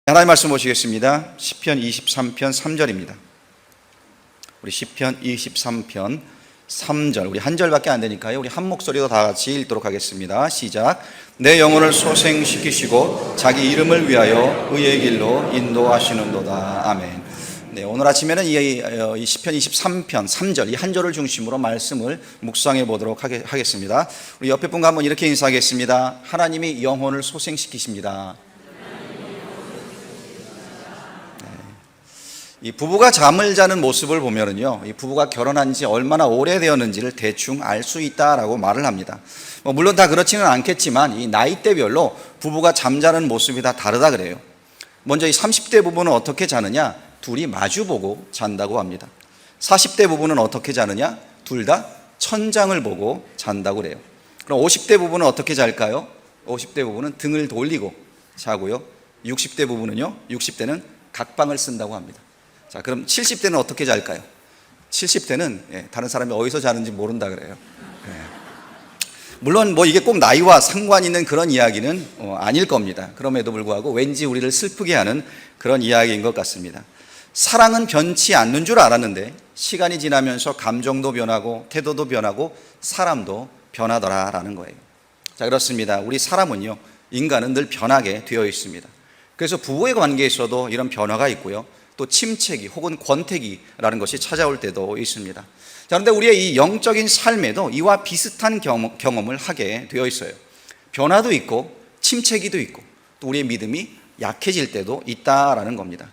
하나님 말씀 보시겠습니다. 시편 23편 3절입니다. 우리 시편 23편 3절, 우리 한 절밖에 안 되니까요, 우리 한 목소리로 다 같이 읽도록 하겠습니다. 시작. 내 영혼을 소생시키시고 자기 이름을 위하여 의의 길로 인도하시는도다. 아멘. 네, 오늘 아침에는 이 시편 23편 3절 이 한 절을 중심으로 말씀을 묵상해 보도록 하겠습니다. 우리 옆에 분과 한번 이렇게 인사하겠습니다. 하나님이 영혼을 소생시키십니다. 이 부부가 잠을 자는 모습을 보면은요, 이 부부가 결혼한 지 얼마나 오래되었는지를 대충 알 수 있다라고 말을 합니다. 물론 다 그렇지는 않겠지만 이 나이대별로 부부가 잠자는 모습이 다 다르다 그래요. 먼저 이 30대 부부는 어떻게 자느냐? 둘이 마주보고 잔다고 합니다. 40대 부부는 어떻게 자느냐? 둘 다 천장을 보고 잔다고 그래요. 그럼 50대 부부는 어떻게 잘까요? 50대 부부는 등을 돌리고 자고요. 60대 부부는요, 60대는 각방을 쓴다고 합니다. 자, 그럼 70대는 어떻게 잘까요? 70대는 다른 사람이 어디서 자는지 모른다 그래요. 물론 이게 꼭 나이와 상관 있는 그런 이야기는 아닐 겁니다. 그럼에도 불구하고 왠지 우리를 슬프게 하는 그런 이야기인 것 같습니다. 사랑은 변치 않는 줄 알았는데 시간이 지나면서 감정도 변하고 태도도 변하고 사람도 변하더라라는 거예요. 자, 그렇습니다. 우리 사람은요, 인간은 늘 변하게 되어 있습니다. 그래서 부부의 관계에서도 이런 변화가 있고요, 또 침체기 혹은 권태기라는 것이 찾아올 때도 있습니다. 자, 그런데 우리의 이 영적인 삶에도 이와 비슷한 경험을 하게 되어 있어요. 변화도 있고 침체기도 있고 또 우리의 믿음이 약해질 때도 있다라는 겁니다.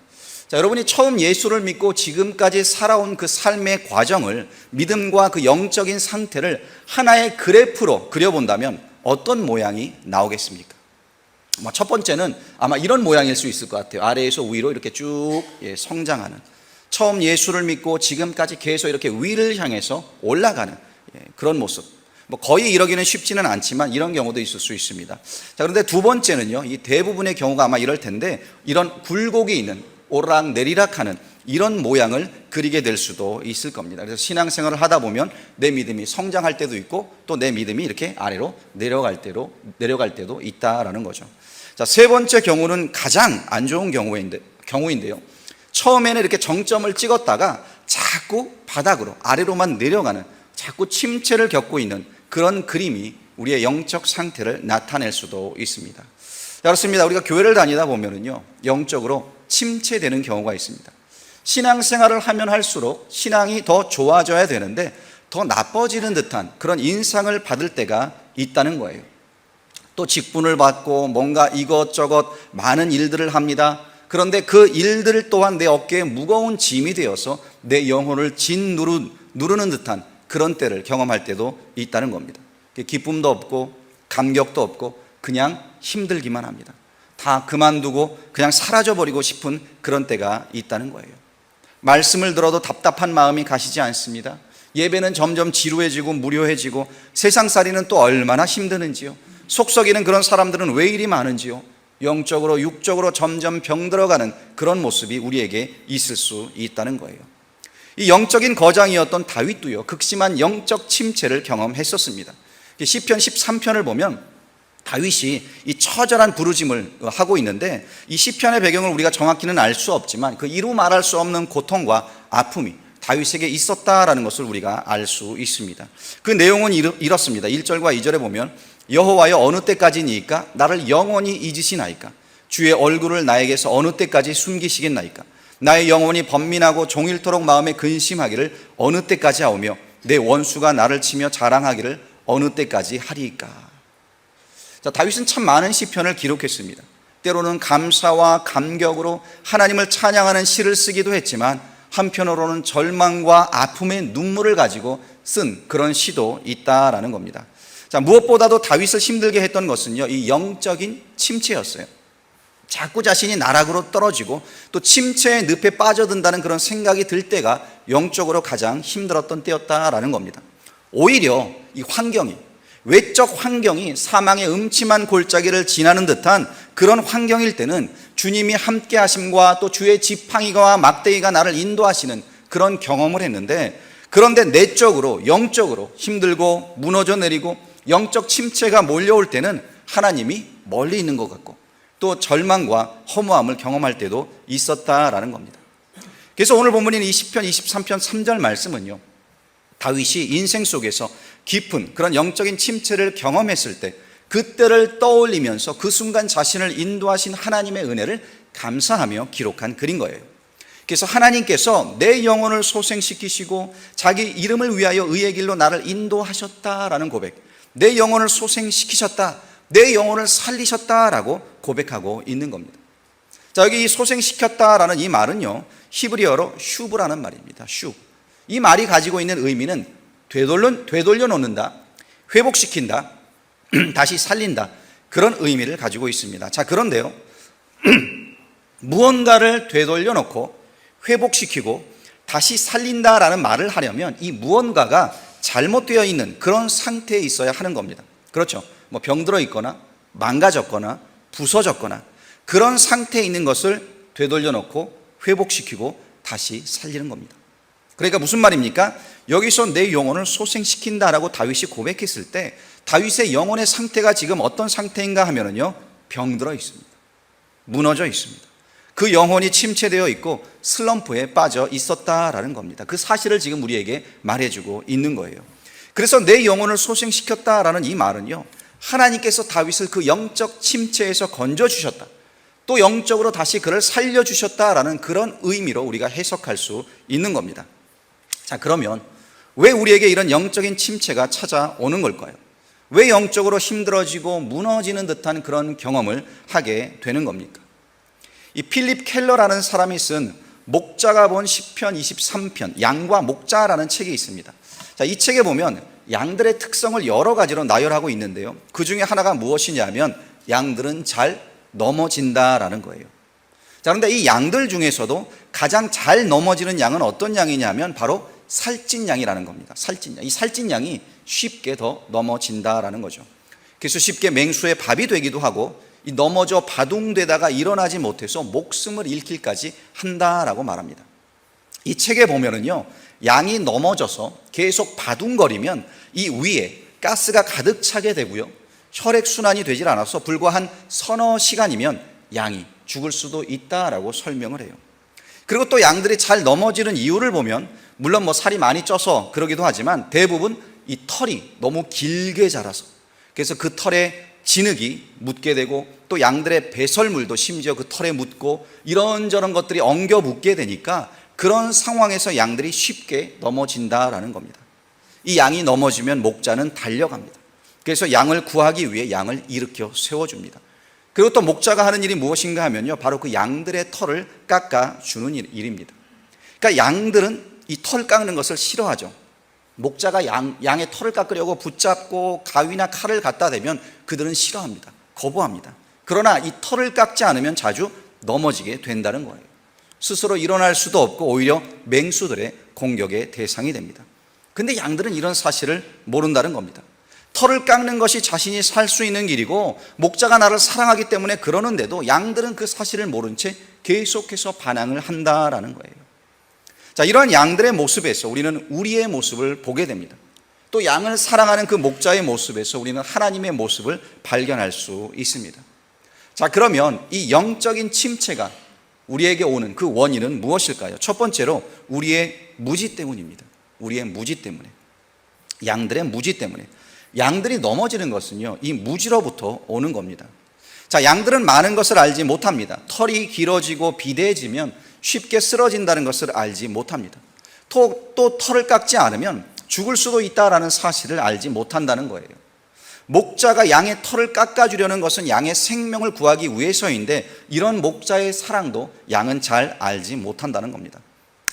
자, 여러분이 처음 예수를 믿고 지금까지 살아온 그 삶의 과정을, 믿음과 그 영적인 상태를 하나의 그래프로 그려본다면 어떤 모양이 나오겠습니까? 첫 번째는 아마 이런 모양일 수 있을 것 같아요. 아래에서 위로 이렇게 쭉 성장하는, 처음 예수를 믿고 지금까지 계속 이렇게 위를 향해서 올라가는 그런 모습. 거의 이러기는 쉽지는 않지만 이런 경우도 있을 수 있습니다. 자, 그런데 두 번째는요, 이 대부분의 경우가 아마 이럴 텐데, 이런 굴곡이 있는, 오르락 내리락 하는 이런 모양을 그리게 될 수도 있을 겁니다. 그래서 신앙생활을 하다 보면 내 믿음이 성장할 때도 있고 또 내 믿음이 이렇게 아래로 내려갈 때도 있다라는 거죠. 자, 세 번째 경우는 가장 안 좋은 경우인데요. 처음에는 이렇게 정점을 찍었다가 자꾸 바닥으로, 아래로만 내려가는, 자꾸 침체를 겪고 있는 그런 그림이 우리의 영적 상태를 나타낼 수도 있습니다. 자, 그렇습니다. 우리가 교회를 다니다 보면은요, 영적으로 침체되는 경우가 있습니다. 신앙생활을 하면 할수록 신앙이 더 좋아져야 되는데 더 나빠지는 듯한 그런 인상을 받을 때가 있다는 거예요. 또 직분을 받고 뭔가 이것저것 많은 일들을 합니다. 그런데 그 일들 또한 내 어깨에 무거운 짐이 되어서 내 영혼을 누르는 듯한 그런 때를 경험할 때도 있다는 겁니다. 기쁨도 없고 감격도 없고 그냥 힘들기만 합니다. 다 그만두고 그냥 사라져버리고 싶은 그런 때가 있다는 거예요. 말씀을 들어도 답답한 마음이 가시지 않습니다. 예배는 점점 지루해지고 무료해지고 세상살이는 또 얼마나 힘드는지요. 속썩이는 그런 사람들은 왜 이리 많은지요. 영적으로 육적으로 점점 병들어가는 그런 모습이 우리에게 있을 수 있다는 거예요. 이 영적인 거장이었던 다윗도요, 극심한 영적 침체를 경험했었습니다. 시편 13편을 보면 다윗이 이 처절한 부르짐을 하고 있는데, 이 시편의 배경을 우리가 정확히는 알 수 없지만 그 이루 말할 수 없는 고통과 아픔이 다윗에게 있었다라는 것을 우리가 알 수 있습니다. 그 내용은 이렇습니다. 1절과 2절에 보면, 여호와여 어느 때까지니까 나를 영원히 잊으시나이까? 주의 얼굴을 나에게서 어느 때까지 숨기시겠나이까? 나의 영혼이 번민하고 종일토록 마음에 근심하기를 어느 때까지 하오며 내 원수가 나를 치며 자랑하기를 어느 때까지 하리이까? 자, 다윗은 참 많은 시편을 기록했습니다. 때로는 감사와 감격으로 하나님을 찬양하는 시를 쓰기도 했지만 한편으로는 절망과 아픔의 눈물을 가지고 쓴 그런 시도 있다라는 겁니다. 자, 무엇보다도 다윗을 힘들게 했던 것은요, 이 영적인 침체였어요. 자꾸 자신이 나락으로 떨어지고 또 침체의 늪에 빠져든다는 그런 생각이 들 때가 영적으로 가장 힘들었던 때였다라는 겁니다. 오히려 이 환경이, 외적 환경이 사망의 음침한 골짜기를 지나는 듯한 그런 환경일 때는 주님이 함께 하심과 또 주의 지팡이가 막대기가 나를 인도하시는 그런 경험을 했는데, 그런데 내적으로 영적으로 힘들고 무너져 내리고 영적 침체가 몰려올 때는 하나님이 멀리 있는 것 같고 또 절망과 허무함을 경험할 때도 있었다라는 겁니다. 그래서 오늘 본문인 이 시편 23편 3절 말씀은요, 다윗이 인생 속에서 깊은 그런 영적인 침체를 경험했을 때 그때를 떠올리면서 그 순간 자신을 인도하신 하나님의 은혜를 감사하며 기록한 글인 거예요. 그래서 하나님께서 내 영혼을 소생시키시고 자기 이름을 위하여 의의 길로 나를 인도하셨다라는 고백, 내 영혼을 소생시키셨다, 내 영혼을 살리셨다라고 고백하고 있는 겁니다. 자, 여기 이 소생시켰다라는 이 말은요, 히브리어로 슈브라는 말입니다. 슈. 이 말이 가지고 있는 의미는 되돌려 놓는다, 회복시킨다, 다시 살린다, 그런 의미를 가지고 있습니다. 자, 그런데요, 무언가를 되돌려 놓고 회복시키고 다시 살린다라는 말을 하려면 이 무언가가 잘못되어 있는 그런 상태에 있어야 하는 겁니다. 그렇죠? 뭐 병들어 있거나 망가졌거나 부서졌거나 그런 상태에 있는 것을 되돌려 놓고 회복시키고 다시 살리는 겁니다. 그러니까 무슨 말입니까? 여기서 내 영혼을 소생시킨다라고 다윗이 고백했을 때 다윗의 영혼의 상태가 지금 어떤 상태인가 하면은요, 병들어 있습니다. 무너져 있습니다. 그 영혼이 침체되어 있고 슬럼프에 빠져 있었다라는 겁니다. 그 사실을 지금 우리에게 말해주고 있는 거예요. 그래서 내 영혼을 소생시켰다라는 이 말은요, 하나님께서 다윗을 그 영적 침체에서 건져주셨다, 또 영적으로 다시 그를 살려주셨다라는 그런 의미로 우리가 해석할 수 있는 겁니다. 자, 그러면 왜 우리에게 이런 영적인 침체가 찾아오는 걸까요? 왜 영적으로 힘들어지고 무너지는 듯한 그런 경험을 하게 되는 겁니까? 이 필립 켈러라는 사람이 쓴 목자가 본 시편 23편 양과 목자라는 책이 있습니다. 자, 이 책에 보면 양들의 특성을 여러 가지로 나열하고 있는데요, 그 중에 하나가 무엇이냐면 양들은 잘 넘어진다라는 거예요. 자, 그런데 이 양들 중에서도 가장 잘 넘어지는 양은 어떤 양이냐면 바로 살찐 양이라는 겁니다. 살찐 양. 이 살찐 양이 쉽게 더 넘어진다라는 거죠. 그래서 쉽게 맹수의 밥이 되기도 하고 이 넘어져 바둥되다가 일어나지 못해서 목숨을 잃기까지 한다라고 말합니다. 이 책에 보면은요, 양이 넘어져서 계속 바둥거리면 이 위에 가스가 가득 차게 되고요, 혈액순환이 되질 않아서 불과 한 서너 시간이면 양이 죽을 수도 있다라고 설명을 해요. 그리고 또 양들이 잘 넘어지는 이유를 보면 물론 뭐 살이 많이 쪄서 그러기도 하지만 대부분 이 털이 너무 길게 자라서, 그래서 그 털에 진흙이 묻게 되고 또 양들의 배설물도 심지어 그 털에 묻고 이런저런 것들이 엉겨 붙게 되니까 그런 상황에서 양들이 쉽게 넘어진다라는 겁니다. 이 양이 넘어지면 목자는 달려갑니다. 그래서 양을 구하기 위해 양을 일으켜 세워줍니다. 그리고 또 목자가 하는 일이 무엇인가 하면요, 바로 그 양들의 털을 깎아주는 일입니다. 그러니까 양들은 이 털 깎는 것을 싫어하죠. 목자가 양의 털을 깎으려고 붙잡고 가위나 칼을 갖다 대면 그들은 싫어합니다. 거부합니다. 그러나 이 털을 깎지 않으면 자주 넘어지게 된다는 거예요. 스스로 일어날 수도 없고 오히려 맹수들의 공격의 대상이 됩니다. 근데 양들은 이런 사실을 모른다는 겁니다. 털을 깎는 것이 자신이 살 수 있는 길이고 목자가 나를 사랑하기 때문에 그러는데도 양들은 그 사실을 모른 채 계속해서 반항을 한다라는 거예요. 자, 이러한 양들의 모습에서 우리는 우리의 모습을 보게 됩니다. 또 양을 사랑하는 그 목자의 모습에서 우리는 하나님의 모습을 발견할 수 있습니다. 자, 그러면 이 영적인 침체가 우리에게 오는 그 원인은 무엇일까요? 첫 번째로 우리의 무지 때문입니다. 우리의 무지 때문에, 양들의 무지 때문에. 양들이 넘어지는 것은요, 이 무지로부터 오는 겁니다. 자, 양들은 많은 것을 알지 못합니다. 털이 길어지고 비대해지면 쉽게 쓰러진다는 것을 알지 못합니다. 또 털을 깎지 않으면 죽을 수도 있다라는 사실을 알지 못한다는 거예요. 목자가 양의 털을 깎아주려는 것은 양의 생명을 구하기 위해서인데 이런 목자의 사랑도 양은 잘 알지 못한다는 겁니다.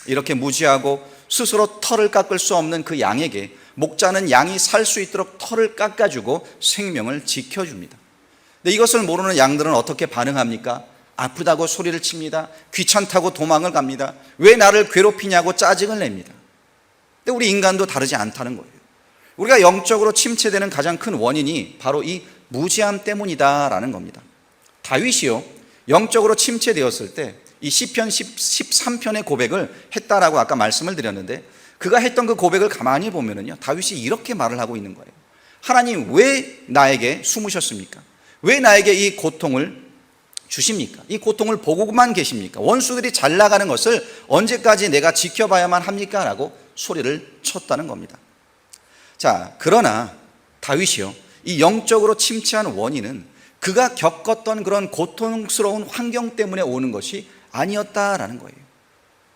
이렇게 무지하고 스스로 털을 깎을 수 없는 그 양에게 목자는 양이 살 수 있도록 털을 깎아주고 생명을 지켜줍니다. 근데 이것을 모르는 양들은 어떻게 반응합니까? 아프다고 소리를 칩니다. 귀찮다고 도망을 갑니다. 왜 나를 괴롭히냐고 짜증을 냅니다. 근데 우리 인간도 다르지 않다는 거예요. 우리가 영적으로 침체되는 가장 큰 원인이 바로 이 무지함 때문이다라는 겁니다. 다윗이요, 영적으로 침체되었을 때 이 시편 13편의 고백을 했다라고 아까 말씀을 드렸는데, 그가 했던 그 고백을 가만히 보면은요, 다윗이 이렇게 말을 하고 있는 거예요. 하나님, 왜 나에게 숨으셨습니까? 왜 나에게 이 고통을 주십니까? 이 고통을 보고만 계십니까? 원수들이 잘 나가는 것을 언제까지 내가 지켜봐야만 합니까? 라고 소리를 쳤다는 겁니다. 자, 그러나 다윗이요, 이 영적으로 침체한 원인은 그가 겪었던 그런 고통스러운 환경 때문에 오는 것이 아니었다라는 거예요.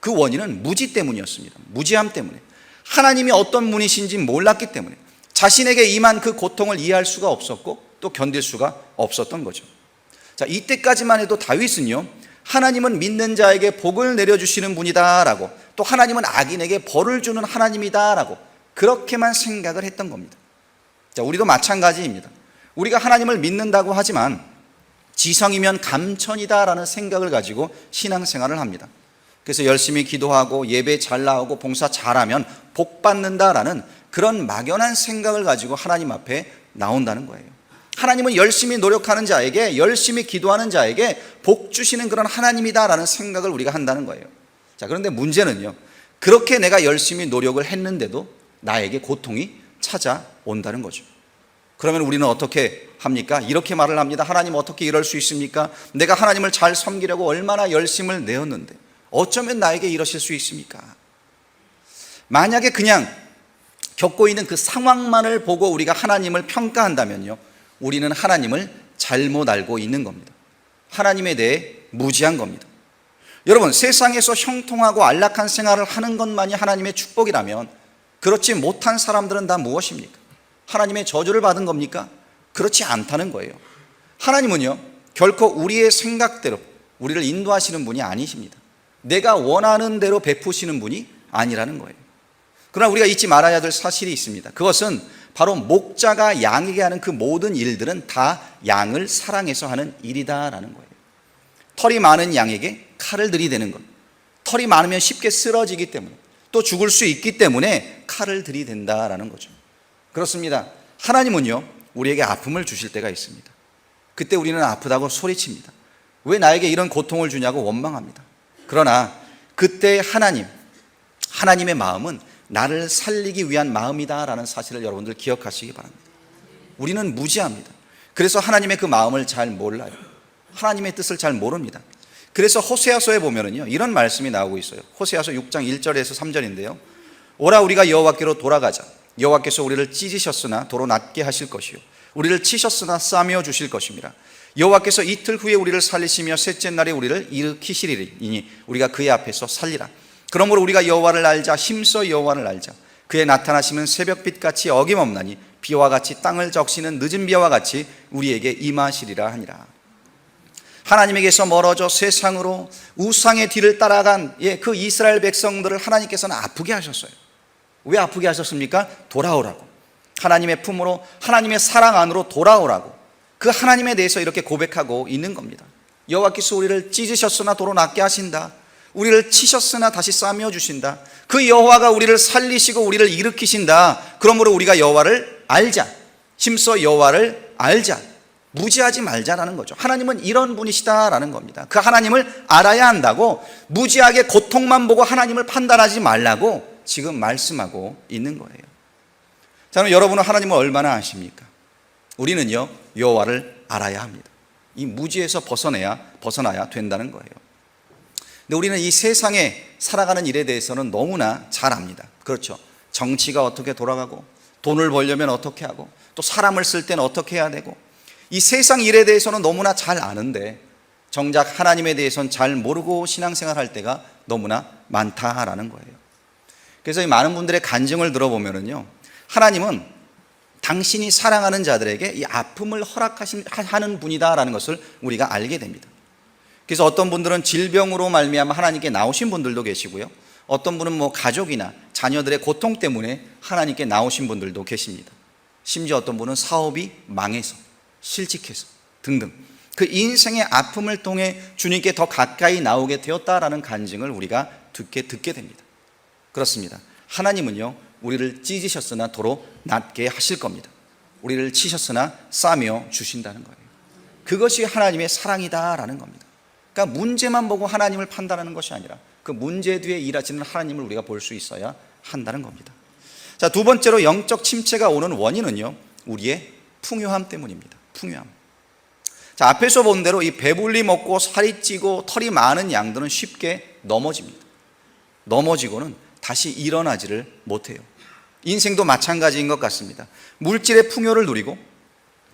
그 원인은 무지 때문이었습니다. 무지함 때문에, 하나님이 어떤 분이신지 몰랐기 때문에 자신에게 임한 그 고통을 이해할 수가 없었고 또 견딜 수가 없었던 거죠. 자, 이때까지만 해도 다윗은요, 하나님은 믿는 자에게 복을 내려주시는 분이다라고, 또 하나님은 악인에게 벌을 주는 하나님이다라고 그렇게만 생각을 했던 겁니다. 자, 우리도 마찬가지입니다. 우리가 하나님을 믿는다고 하지만 지성이면 감천이다라는 생각을 가지고 신앙생활을 합니다. 그래서 열심히 기도하고 예배 잘 나오고 봉사 잘하면 복 받는다라는 그런 막연한 생각을 가지고 하나님 앞에 나온다는 거예요. 하나님은 열심히 노력하는 자에게, 열심히 기도하는 자에게 복 주시는 그런 하나님이다라는 생각을 우리가 한다는 거예요. 자, 그런데 문제는요, 그렇게 내가 열심히 노력을 했는데도 나에게 고통이 찾아온다는 거죠. 그러면 우리는 어떻게 합니까? 이렇게 말을 합니다. 하나님, 어떻게 이럴 수 있습니까? 내가 하나님을 잘 섬기려고 얼마나 열심을 내었는데 어쩌면 나에게 이러실 수 있습니까? 만약에 그냥 겪고 있는 그 상황만을 보고 우리가 하나님을 평가한다면요, 우리는 하나님을 잘못 알고 있는 겁니다. 하나님에 대해 무지한 겁니다. 여러분, 세상에서 형통하고 안락한 생활을 하는 것만이 하나님의 축복이라면 그렇지 못한 사람들은 다 무엇입니까? 하나님의 저주를 받은 겁니까? 그렇지 않다는 거예요. 하나님은요, 결코 우리의 생각대로 우리를 인도하시는 분이 아니십니다. 내가 원하는 대로 베푸시는 분이 아니라는 거예요. 그러나 우리가 잊지 말아야 될 사실이 있습니다. 그것은 바로 목자가 양에게 하는 그 모든 일들은 다 양을 사랑해서 하는 일이다라는 거예요. 털이 많은 양에게 칼을 들이대는 것, 털이 많으면 쉽게 쓰러지기 때문에, 또 죽을 수 있기 때문에 칼을 들이댄다라는 거죠. 그렇습니다. 하나님은요, 우리에게 아픔을 주실 때가 있습니다. 그때 우리는 아프다고 소리칩니다. 왜 나에게 이런 고통을 주냐고 원망합니다. 그러나 그때 하나님의 마음은 나를 살리기 위한 마음이다라는 사실을 여러분들 기억하시기 바랍니다. 우리는 무지합니다. 그래서 하나님의 그 마음을 잘 몰라요. 하나님의 뜻을 잘 모릅니다. 그래서 호세아서에 보면은요, 이런 말씀이 나오고 있어요. 호세아서 6장 1절에서 3절인데요. 오라, 우리가 여호와께로 돌아가자. 여호와께서 우리를 찢으셨으나 도로 낫게 하실 것이요, 우리를 치셨으나 싸매어 주실 것입니다. 여호와께서 이틀 후에 우리를 살리시며 셋째 날에 우리를 일으키시리니 우리가 그의 앞에서 살리라. 그러므로 우리가 여호와를 알자. 힘써 여호와를 알자. 그의 나타나심은 새벽빛같이 어김없나니 비와 같이 땅을 적시는 늦은 비와 같이 우리에게 임하시리라 하니라. 하나님에게서 멀어져 세상으로 우상의 뒤를 따라간 그 이스라엘 백성들을 하나님께서는 아프게 하셨어요. 왜 아프게 하셨습니까? 돌아오라고, 하나님의 품으로, 하나님의 사랑 안으로 돌아오라고, 그 하나님에 대해서 이렇게 고백하고 있는 겁니다. 여호와께서 우리를 찢으셨으나 도로 낫게 하신다. 우리를 치셨으나 다시 싸매어 주신다. 그 여호와가 우리를 살리시고 우리를 일으키신다. 그러므로 우리가 여호와를 알자. 힘써 여호와를 알자. 무지하지 말자라는 거죠. 하나님은 이런 분이시다라는 겁니다. 그 하나님을 알아야 한다고, 무지하게 고통만 보고 하나님을 판단하지 말라고 지금 말씀하고 있는 거예요. 자, 그럼 여러분은 하나님을 얼마나 아십니까? 우리는요, 여호와를 알아야 합니다. 이 무지에서 벗어나야 된다는 거예요. 근데 우리는 이 세상에 살아가는 일에 대해서는 너무나 잘 압니다. 그렇죠. 정치가 어떻게 돌아가고, 돈을 벌려면 어떻게 하고, 또 사람을 쓸 때는 어떻게 해야 되고, 이 세상 일에 대해서는 너무나 잘 아는데 정작 하나님에 대해서는 잘 모르고 신앙생활할 때가 너무나 많다라는 거예요. 그래서 이 많은 분들의 간증을 들어보면은요, 하나님은 당신이 사랑하는 자들에게 이 아픔을 허락하는 분이다라는 것을 우리가 알게 됩니다. 그래서 어떤 분들은 질병으로 말미암아 하나님께 나오신 분들도 계시고요, 어떤 분은 가족이나 자녀들의 고통 때문에 하나님께 나오신 분들도 계십니다. 심지어 어떤 분은 사업이 망해서, 실직해서 등등 그 인생의 아픔을 통해 주님께 더 가까이 나오게 되었다라는 간증을 우리가 듣게 됩니다. 그렇습니다. 하나님은요, 우리를 찢으셨으나 도로 낫게 하실 겁니다. 우리를 치셨으나 싸매어 주신다는 거예요. 그것이 하나님의 사랑이다라는 겁니다. 그러니까 문제만 보고 하나님을 판단하는 것이 아니라 그 문제 뒤에 일하시는 하나님을 우리가 볼 수 있어야 한다는 겁니다. 자, 두 번째로 영적 침체가 오는 원인은요, 우리의 풍요함 때문입니다. 풍요함. 자, 자, 앞에서 본 대로 이 배불리 먹고 살이 찌고 털이 많은 양들은 쉽게 넘어집니다. 넘어지고는 다시 일어나지를 못해요. 인생도 마찬가지인 것 같습니다. 물질의 풍요를 누리고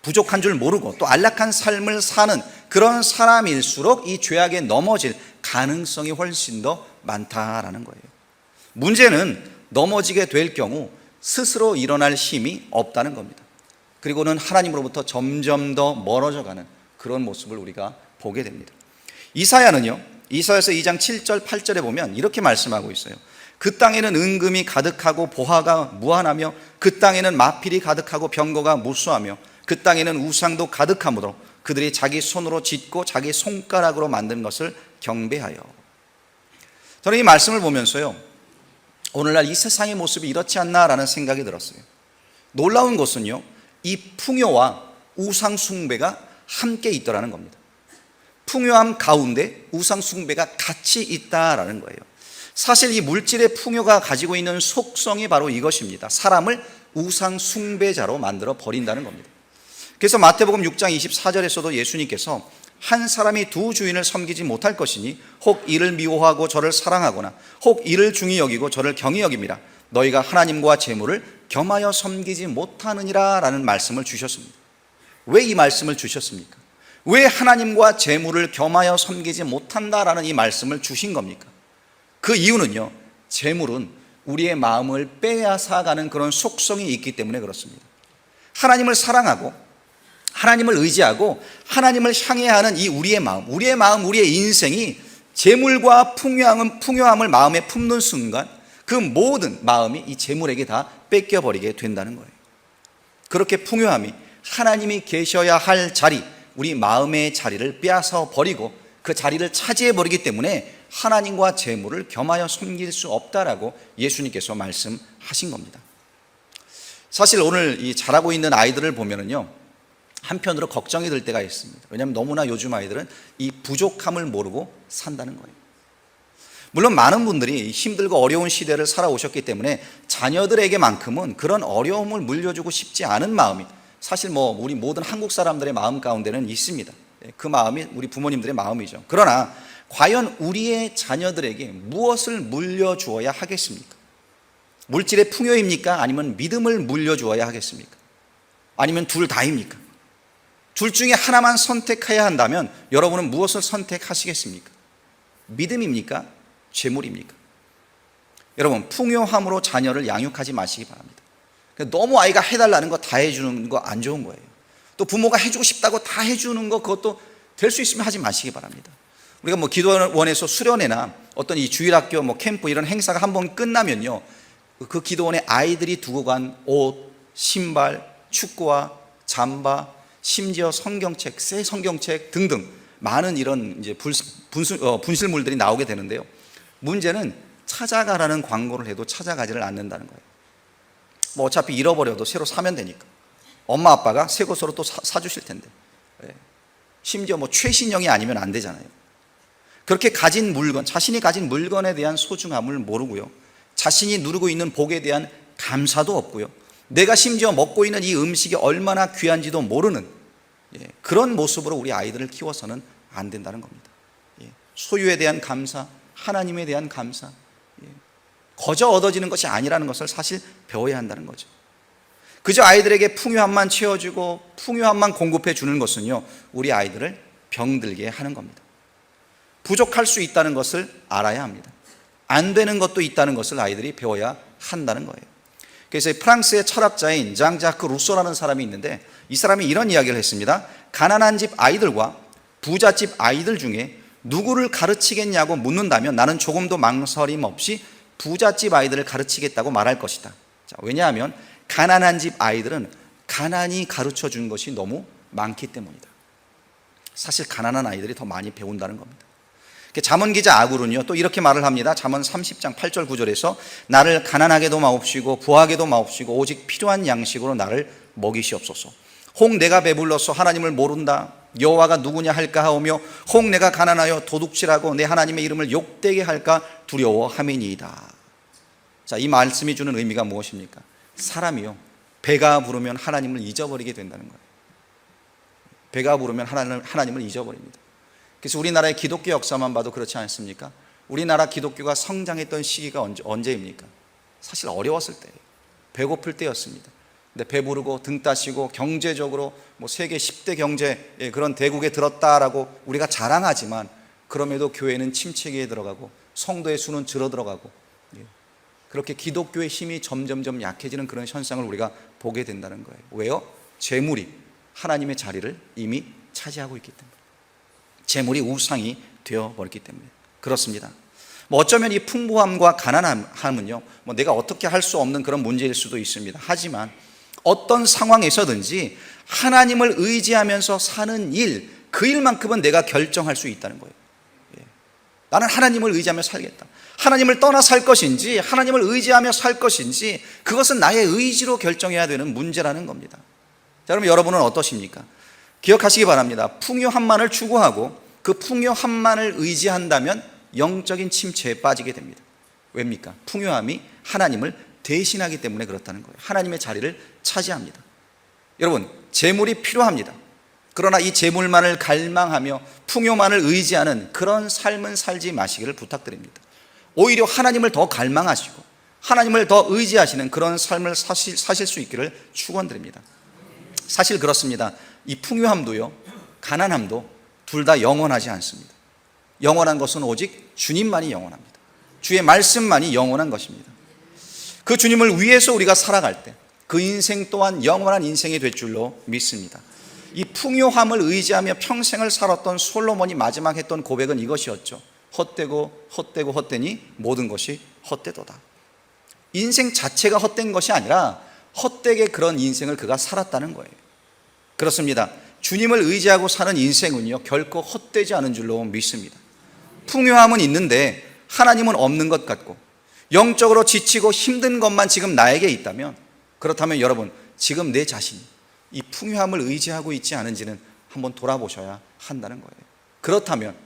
부족한 줄 모르고 또 안락한 삶을 사는 그런 사람일수록 이 죄악에 넘어질 가능성이 훨씬 더 많다라는 거예요. 문제는 넘어지게 될 경우 스스로 일어날 힘이 없다는 겁니다. 그리고는 하나님으로부터 점점 더 멀어져가는 그런 모습을 우리가 보게 됩니다. 이사야는요, 이사야서 2장 7절 8절에 보면 이렇게 말씀하고 있어요. 그 땅에는 은금이 가득하고 보화가 무한하며 그 땅에는 마필이 가득하고 병거가 무수하며 그 땅에는 우상도 가득하므로 그들이 자기 손으로 짓고 자기 손가락으로 만든 것을 경배하여. 저는 이 말씀을 보면서요, 오늘날 이 세상의 모습이 이렇지 않나라는 생각이 들었어요. 놀라운 것은요, 이 풍요와 우상 숭배가 함께 있더라는 겁니다. 풍요함 가운데 우상 숭배가 같이 있다라는 거예요. 사실 이 물질의 풍요가 가지고 있는 속성이 바로 이것입니다. 사람을 우상 숭배자로 만들어 버린다는 겁니다. 그래서 마태복음 6장 24절에서도 예수님께서 한 사람이 두 주인을 섬기지 못할 것이니 혹 이를 미워하고 저를 사랑하거나 혹 이를 중히 여기고 저를 경히 여깁니다. 너희가 하나님과 재물을 겸하여 섬기지 못하느니라 라는 말씀을 주셨습니다. 왜 이 말씀을 주셨습니까? 왜 하나님과 재물을 겸하여 섬기지 못한다라는 이 말씀을 주신 겁니까? 그 이유는요, 재물은 우리의 마음을 빼앗아가는 그런 속성이 있기 때문에 그렇습니다. 하나님을 사랑하고 하나님을 의지하고 하나님을 향해 하는 이 우리의 마음, 우리의 인생이 재물과 풍요함을 마음에 품는 순간 그 모든 마음이 이 재물에게 다 뺏겨버리게 된다는 거예요. 그렇게 풍요함이 하나님이 계셔야 할 자리, 우리 마음의 자리를 빼앗아 버리고 그 자리를 차지해 버리기 때문에 하나님과 재물을 겸하여 섬길 수 없다라고 예수님께서 말씀하신 겁니다. 사실 오늘 이 자라고 있는 아이들을 보면은요, 한편으로 걱정이 될 때가 있습니다. 왜냐하면 너무나 요즘 아이들은 이 부족함을 모르고 산다는 거예요. 물론 많은 분들이 힘들고 어려운 시대를 살아오셨기 때문에 자녀들에게만큼은 그런 어려움을 물려주고 싶지 않은 마음이 사실 우리 모든 한국 사람들의 마음 가운데는 있습니다. 그 마음이 우리 부모님들의 마음이죠. 그러나 과연 우리의 자녀들에게 무엇을 물려주어야 하겠습니까? 물질의 풍요입니까? 아니면 믿음을 물려주어야 하겠습니까? 아니면 둘 다입니까? 둘 중에 하나만 선택해야 한다면 여러분은 무엇을 선택하시겠습니까? 믿음입니까? 재물입니까? 여러분, 풍요함으로 자녀를 양육하지 마시기 바랍니다. 너무 아이가 해달라는 거 다 해주는 거 안 좋은 거예요. 또 부모가 해주고 싶다고 다 해주는 거 그것도 될 수 있으면 하지 마시기 바랍니다. 우리가 기도원에서 수련회나 어떤 이 주일학교 캠프 이런 행사가 한번 끝나면요, 그 기도원에 아이들이 두고 간 옷, 신발, 축구화, 잠바, 심지어 성경책, 새 성경책 등등 많은 이런 이제 분실물들이 나오게 되는데요. 문제는 찾아가라는 광고를 해도 찾아가지를 않는다는 거예요. 어차피 잃어버려도 새로 사면 되니까. 엄마 아빠가 새 것으로 또 사주실 텐데. 심지어 최신형이 아니면 안 되잖아요. 그렇게 가진 물건, 자신이 가진 물건에 대한 소중함을 모르고요, 자신이 누리고 있는 복에 대한 감사도 없고요, 내가 심지어 먹고 있는 이 음식이 얼마나 귀한지도 모르는 그런 모습으로 우리 아이들을 키워서는 안 된다는 겁니다. 소유에 대한 감사, 하나님에 대한 감사, 거저 얻어지는 것이 아니라는 것을 사실 배워야 한다는 거죠. 그저 아이들에게 풍요함만 채워주고 풍요함만 공급해 주는 것은요, 우리 아이들을 병들게 하는 겁니다. 부족할 수 있다는 것을 알아야 합니다. 안 되는 것도 있다는 것을 아이들이 배워야 한다는 거예요. 그래서 프랑스의 철학자인 장자크 루소라는 사람이 있는데, 이 사람이 이런 이야기를 했습니다. 가난한 집 아이들과 부잣집 아이들 중에 누구를 가르치겠냐고 묻는다면 나는 조금도 망설임 없이 부잣집 아이들을 가르치겠다고 말할 것이다. 자, 왜냐하면 가난한 집 아이들은 가난이 가르쳐 준 것이 너무 많기 때문이다. 사실 가난한 아이들이 더 많이 배운다는 겁니다. 잠언 기자 아굴은요, 또 이렇게 말을 합니다. 잠언 30장 8절 9절에서 나를 가난하게도 마옵시고 부하게도 마옵시고 오직 필요한 양식으로 나를 먹이시옵소서. 혹 내가 배불러서 하나님을 모른다, 여호와가 누구냐 할까 하오며 혹 내가 가난하여 도둑질하고 내 하나님의 이름을 욕되게 할까 두려워함이니이다. 자, 이 말씀이 주는 의미가 무엇입니까? 사람이요, 배가 부르면 하나님을 잊어버리게 된다는 거예요. 배가 부르면 하나님을 잊어버립니다. 그래서 우리나라의 기독교 역사만 봐도 그렇지 않습니까? 우리나라 기독교가 성장했던 시기가 언제입니까? 사실 어려웠을 때예요. 배고플 때였습니다. 근데 배부르고 등 따시고 경제적으로 세계 10대 경제 그런 대국에 들었다라고 우리가 자랑하지만, 그럼에도 교회는 침체기에 들어가고 성도의 수는 줄어들어가고, 그렇게 기독교의 힘이 점점점 약해지는 그런 현상을 우리가 보게 된다는 거예요. 왜요? 재물이 하나님의 자리를 이미 차지하고 있기 때문에, 재물이 우상이 되어버렸기 때문에 그렇습니다. 어쩌면 이 풍부함과 가난함은요, 내가 어떻게 할 수 없는 그런 문제일 수도 있습니다. 하지만 어떤 상황에서든지 하나님을 의지하면서 사는 일, 그 일만큼은 내가 결정할 수 있다는 거예요. 나는 하나님을 의지하며 살겠다. 하나님을 떠나 살 것인지 하나님을 의지하며 살 것인지, 그것은 나의 의지로 결정해야 되는 문제라는 겁니다. 자, 그럼 여러분은 어떠십니까? 기억하시기 바랍니다. 풍요함만을 추구하고 그 풍요함만을 의지한다면 영적인 침체에 빠지게 됩니다. 왜입니까? 풍요함이 하나님을 대신하기 때문에 그렇다는 거예요. 하나님의 자리를 차지합니다. 여러분, 재물이 필요합니다. 그러나 이 재물만을 갈망하며 풍요만을 의지하는 그런 삶은 살지 마시기를 부탁드립니다. 오히려 하나님을 더 갈망하시고 하나님을 더 의지하시는 그런 삶을 사실 수 있기를 축원드립니다. 사실 그렇습니다. 이 풍요함도요, 가난함도 둘 다 영원하지 않습니다. 영원한 것은 오직 주님만이 영원합니다. 주의 말씀만이 영원한 것입니다. 그 주님을 위해서 우리가 살아갈 때 그 인생 또한 영원한 인생이 될 줄로 믿습니다. 이 풍요함을 의지하며 평생을 살았던 솔로몬이 마지막 했던 고백은 이것이었죠. 헛되니 모든 것이 헛되도다. 인생 자체가 헛된 것이 아니라 헛되게 그런 인생을 그가 살았다는 거예요. 그렇습니다. 주님을 의지하고 사는 인생은요, 결코 헛되지 않은 줄로 믿습니다. 풍요함은 있는데 하나님은 없는 것 같고, 영적으로 지치고 힘든 것만 지금 나에게 있다면, 그렇다면 여러분, 지금 내 자신이 이 풍요함을 의지하고 있지 않은지는 한번 돌아보셔야 한다는 거예요. 그렇다면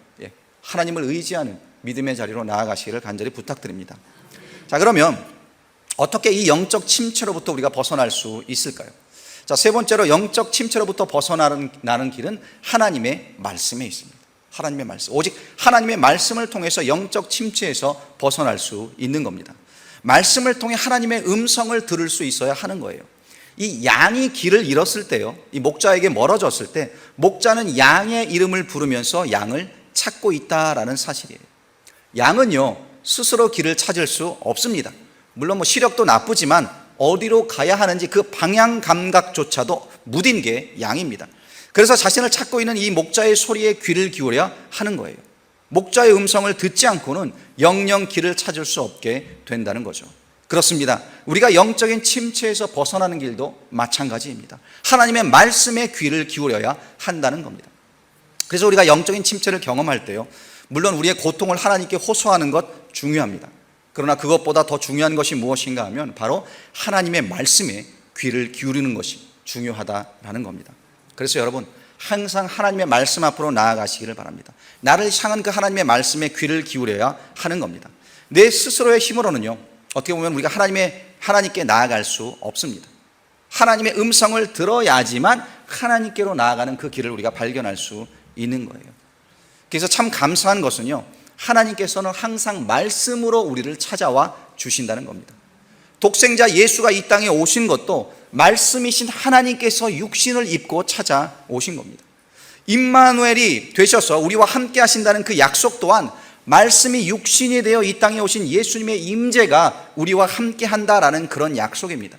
하나님을 의지하는 믿음의 자리로 나아가시기를 간절히 부탁드립니다. 자, 그러면 어떻게 이 영적 침체로부터 우리가 벗어날 수 있을까요? 자, 세 번째로 영적 침체로부터 벗어나는 길은 하나님의 말씀에 있습니다. 하나님의 말씀, 오직 하나님의 말씀을 통해서 영적 침체에서 벗어날 수 있는 겁니다. 말씀을 통해 하나님의 음성을 들을 수 있어야 하는 거예요. 이 양이 길을 잃었을 때요, 이 목자에게 멀어졌을 때 목자는 양의 이름을 부르면서 양을 찾고 있다라는 사실이에요. 양은요, 스스로 길을 찾을 수 없습니다. 물론 시력도 나쁘지만 어디로 가야 하는지 그 방향 감각조차도 무딘 게 양입니다. 그래서 자신을 찾고 있는 이 목자의 소리에 귀를 기울여야 하는 거예요. 목자의 음성을 듣지 않고는 영영 길을 찾을 수 없게 된다는 거죠. 그렇습니다. 우리가 영적인 침체에서 벗어나는 길도 마찬가지입니다. 하나님의 말씀에 귀를 기울여야 한다는 겁니다. 그래서 우리가 영적인 침체를 경험할 때요, 물론 우리의 고통을 하나님께 호소하는 것 중요합니다. 그러나 그것보다 더 중요한 것이 무엇인가 하면 바로 하나님의 말씀에 귀를 기울이는 것이 중요하다라는 겁니다. 그래서 여러분, 항상 하나님의 말씀 앞으로 나아가시기를 바랍니다. 나를 향한 그 하나님의 말씀에 귀를 기울여야 하는 겁니다. 내 스스로의 힘으로는요, 어떻게 보면 우리가 하나님께 나아갈 수 없습니다. 하나님의 음성을 들어야지만 하나님께로 나아가는 그 길을 우리가 발견할 수 있는 거예요. 그래서 참 감사한 것은요, 하나님께서는 항상 말씀으로 우리를 찾아와 주신다는 겁니다. 독생자 예수가 이 땅에 오신 것도 말씀이신 하나님께서 육신을 입고 찾아오신 겁니다. 임마누엘이 되셔서 우리와 함께 하신다는 그 약속 또한 말씀이 육신이 되어 이 땅에 오신 예수님의 임재가 우리와 함께 한다라는 그런 약속입니다.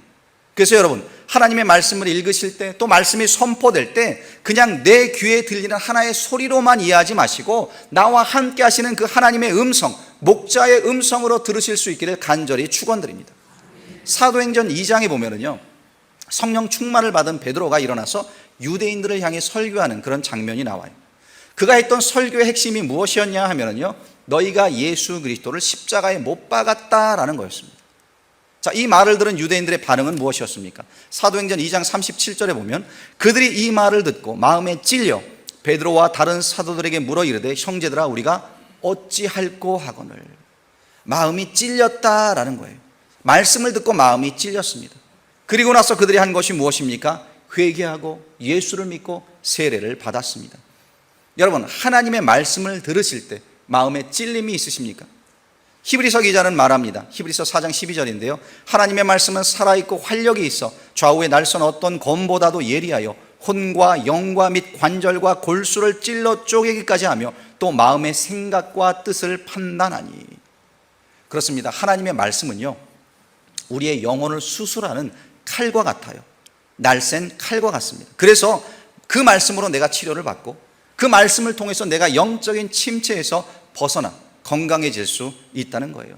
그래서 여러분, 하나님의 말씀을 읽으실 때, 또 말씀이 선포될 때 그냥 내 귀에 들리는 하나의 소리로만 이해하지 마시고 나와 함께 하시는 그 하나님의 음성, 목자의 음성으로 들으실 수 있기를 간절히 축원드립니다. 사도행전 2장에 보면은요, 성령 충만을 받은 베드로가 일어나서 유대인들을 향해 설교하는 그런 장면이 나와요. 그가 했던 설교의 핵심이 무엇이었냐 하면은요, 너희가 예수 그리스도를 십자가에 못 박았다라는 거였습니다. 자, 이 말을 들은 유대인들의 반응은 무엇이었습니까? 사도행전 2장 37절에 보면 그들이 이 말을 듣고 마음에 찔려 베드로와 다른 사도들에게 물어 이르되 형제들아 우리가 어찌할꼬 하거늘. 마음이 찔렸다라는 거예요. 말씀을 듣고 마음이 찔렸습니다. 그리고 나서 그들이 한 것이 무엇입니까? 회개하고 예수를 믿고 세례를 받았습니다. 여러분, 하나님의 말씀을 들으실 때 마음에 찔림이 있으십니까? 히브리서 기자는 말합니다. 히브리서 4장 12절인데요. 하나님의 말씀은 살아있고 활력이 있어 좌우의 날선 어떤 검보다도 예리하여 혼과 영과 및 관절과 골수를 찔러 쪼개기까지 하며 또 마음의 생각과 뜻을 판단하니. 그렇습니다. 하나님의 말씀은요, 우리의 영혼을 수술하는 칼과 같아요. 날쌘 칼과 같습니다. 그래서 그 말씀으로 내가 치료를 받고 그 말씀을 통해서 내가 영적인 침체에서 벗어나 건강해질 수 있다는 거예요.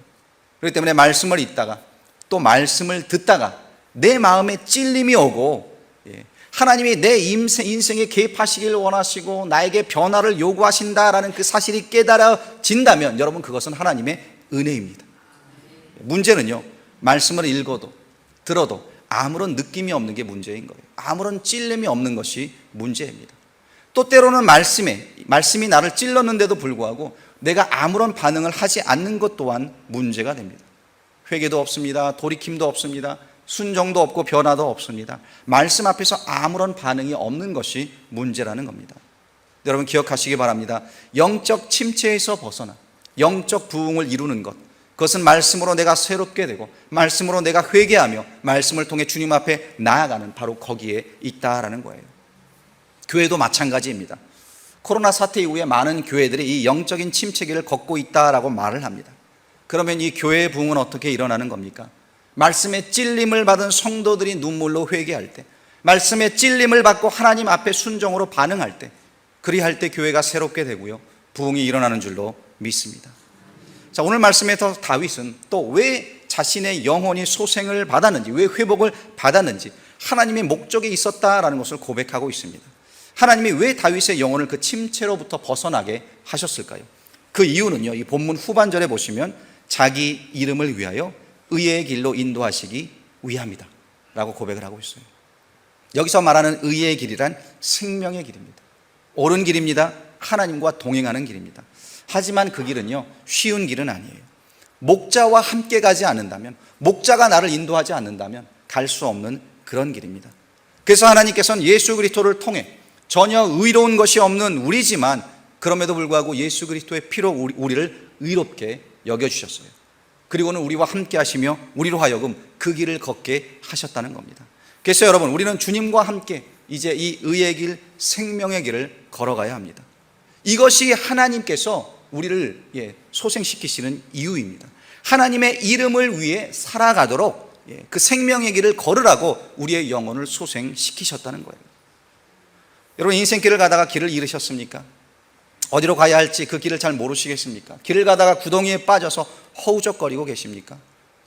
그렇기 때문에 말씀을 읽다가 또 말씀을 듣다가 내 마음에 찔림이 오고 하나님이 내 인생에 개입하시길 원하시고 나에게 변화를 요구하신다라는 그 사실이 깨달아진다면 여러분, 그것은 하나님의 은혜입니다. 문제는요, 말씀을 읽어도 들어도 아무런 느낌이 없는 게 문제인 거예요. 아무런 찔림이 없는 것이 문제입니다. 또 때로는 말씀이 나를 찔렀는데도 불구하고 내가 아무런 반응을 하지 않는 것 또한 문제가 됩니다. 회개도 없습니다. 돌이킴도 없습니다. 순종도 없고 변화도 없습니다. 말씀 앞에서 아무런 반응이 없는 것이 문제라는 겁니다. 여러분, 기억하시기 바랍니다. 영적 침체에서 벗어나 영적 부흥을 이루는 것, 그것은 말씀으로 내가 새롭게 되고 말씀으로 내가 회개하며 말씀을 통해 주님 앞에 나아가는 바로 거기에 있다라는 거예요. 교회도 마찬가지입니다. 코로나 사태 이후에 많은 교회들이 이 영적인 침체기를 걷고 있다라고 말을 합니다. 그러면 이 교회의 부흥은 어떻게 일어나는 겁니까? 말씀의 찔림을 받은 성도들이 눈물로 회개할 때, 말씀의 찔림을 받고 하나님 앞에 순종으로 반응할 때, 그리할 때 교회가 새롭게 되고요, 부흥이 일어나는 줄로 믿습니다. 자, 오늘 말씀에서 다윗은 또 왜 자신의 영혼이 소생을 받았는지, 왜 회복을 받았는지 하나님의 목적이 있었다라는 것을 고백하고 있습니다. 하나님이 왜 다윗의 영혼을 그 침체로부터 벗어나게 하셨을까요? 그 이유는요, 이 본문 후반절에 보시면 자기 이름을 위하여 의의 길로 인도하시기 위함이다 라고 고백을 하고 있어요. 여기서 말하는 의의 길이란 생명의 길입니다. 옳은 길입니다. 하나님과 동행하는 길입니다. 하지만 그 길은요, 쉬운 길은 아니에요. 목자와 함께 가지 않는다면, 목자가 나를 인도하지 않는다면 갈 수 없는 그런 길입니다. 그래서 하나님께서는 예수 그리스도를 통해 전혀 의로운 것이 없는 우리지만 그럼에도 불구하고 예수 그리스도의 피로 우리를 의롭게 여겨주셨어요. 그리고는 우리와 함께 하시며 우리로 하여금 그 길을 걷게 하셨다는 겁니다. 그래서 여러분, 우리는 주님과 함께 이제 이 의의 길, 생명의 길을 걸어가야 합니다. 이것이 하나님께서 우리를 소생시키시는 이유입니다. 하나님의 이름을 위해 살아가도록 그 생명의 길을 걸으라고 우리의 영혼을 소생시키셨다는 거예요. 여러분, 인생길을 가다가 길을 잃으셨습니까? 어디로 가야 할지 그 길을 잘 모르시겠습니까? 길을 가다가 구덩이에 빠져서 허우적거리고 계십니까?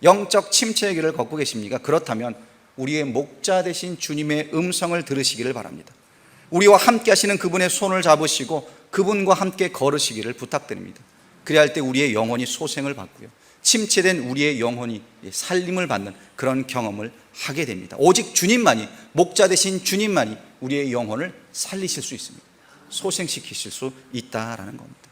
영적 침체의 길을 걷고 계십니까? 그렇다면 우리의 목자 되신 주님의 음성을 들으시기를 바랍니다. 우리와 함께 하시는 그분의 손을 잡으시고 그분과 함께 걸으시기를 부탁드립니다. 그래야 할 때 우리의 영혼이 소생을 받고요, 침체된 우리의 영혼이 살림을 받는 그런 경험을 하게 됩니다. 오직 주님만이, 목자 되신 주님만이 우리의 영혼을 살리실 수 있습니다. 소생시키실 수 있다라는 겁니다.